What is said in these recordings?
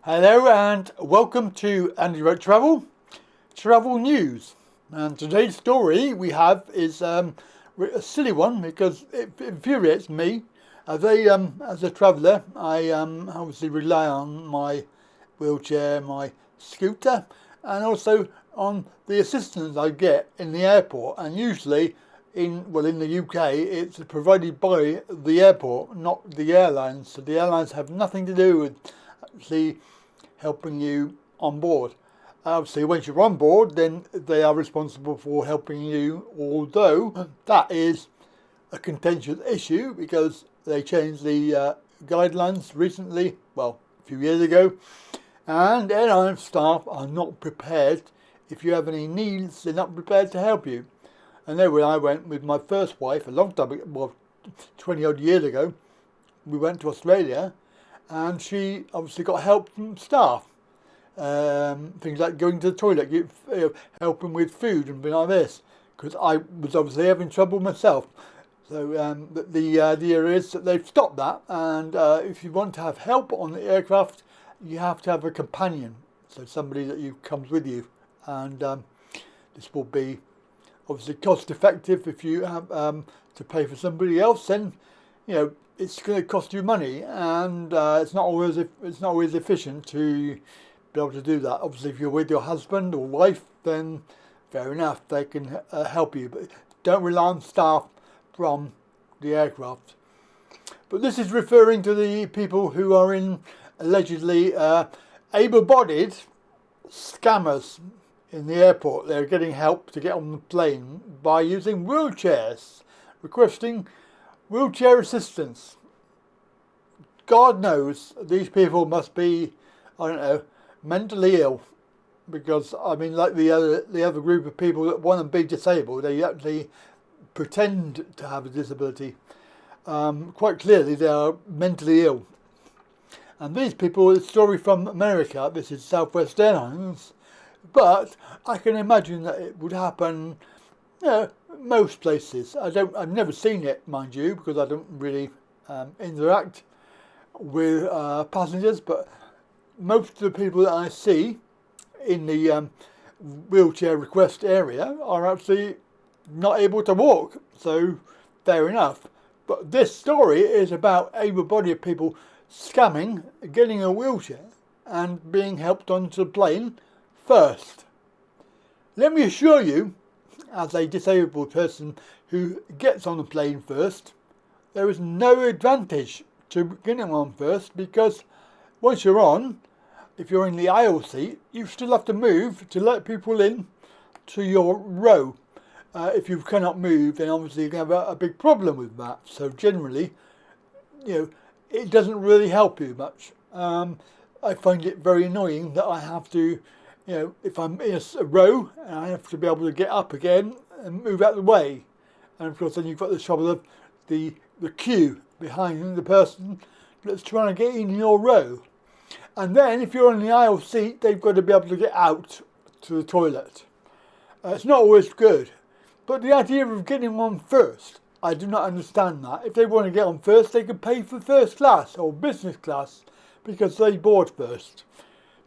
Hello and welcome to Wright UK Travel News. And today's story we have is a silly one because it infuriates me. As a traveller, I obviously rely on my wheelchair, my scooter, and also on the assistance I get in the airport. And usually, in the UK, it's provided by the airport, not the airlines. So the airlines have nothing to do with actually helping you on board. Obviously, once you're on board, then they are responsible for helping you, although that is a contentious issue because they changed the guidelines recently, well, a few years ago, and airline staff are not prepared. If you have any needs, they're not prepared to help you. And then when I went with my first wife a long time ago, well, 20 odd years ago, we went to Australia, and she obviously got help from staff. Things like going to the toilet, helping with food and things like this, because I was obviously having trouble myself. So the idea is that they've stopped that, and if you want to have help on the aircraft, you have to have a companion, so somebody that comes with you, and this will be obviously cost effective. If you have to pay for somebody else, then it's going to cost you money, and it's not always efficient to be able to do that. Obviously, if you're with your husband or wife, then fair enough, they can help you, but don't rely on staff from the aircraft. But this is referring to the people who are in allegedly able-bodied scammers in the airport. They're getting help to get on the plane by using wheelchairs, requesting wheelchair assistance. God knows these people must be, I don't know, mentally ill, because I mean, like the other group of people that want to be disabled, they actually pretend to have a disability. Quite clearly they are mentally ill. And these people, the story from America, this is Southwest Airlines, but I can imagine that it would happen most places. I've never seen it, mind you, because I don't really interact with passengers, but most of the people that I see in the wheelchair request area are actually not able to walk, so fair enough. But this story is about able-bodied people scamming, getting a wheelchair and being helped onto the plane first. Let me assure you, as a disabled person who gets on the plane first, there is no advantage to getting on first, because once you're on, if you're in the aisle seat, you still have to move to let people in to your row. If you cannot move, then obviously you're going to have a big problem with that. So generally, it doesn't really help you much. I find it very annoying that I have to, if I'm in a row, I have to be able to get up again and move out of the way. And of course then you've got the trouble of the queue behind the person that's trying to get in your row. And then if you're on the aisle seat, they've got to be able to get out to the toilet. It's not always good. But the idea of getting on first, I do not understand that. If they want to get on first, they can pay for first class or business class because they board first.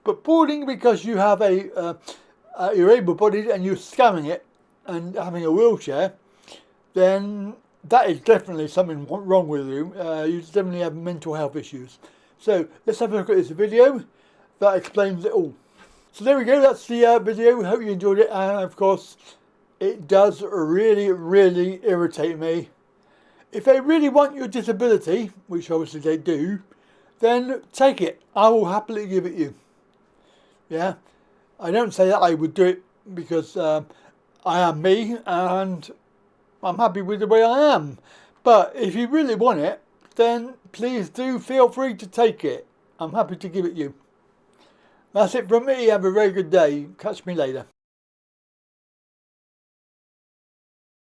But boarding because you have you're able-bodied and you're scamming it and having a wheelchair, then that is definitely something wrong with you. You definitely have mental health issues. So let's have a look at this video that explains it all. So there we go, that's the video. Hope you enjoyed it, and of course it does really, really irritate me. If they really want your disability, which obviously they do, then take it. I will happily give it you. Yeah, I don't say that I would do it because I am me and I'm happy with the way I am. But if you really want it, then please do feel free to take it. I'm happy to give it you. That's it from me. Have a very good day. Catch me later.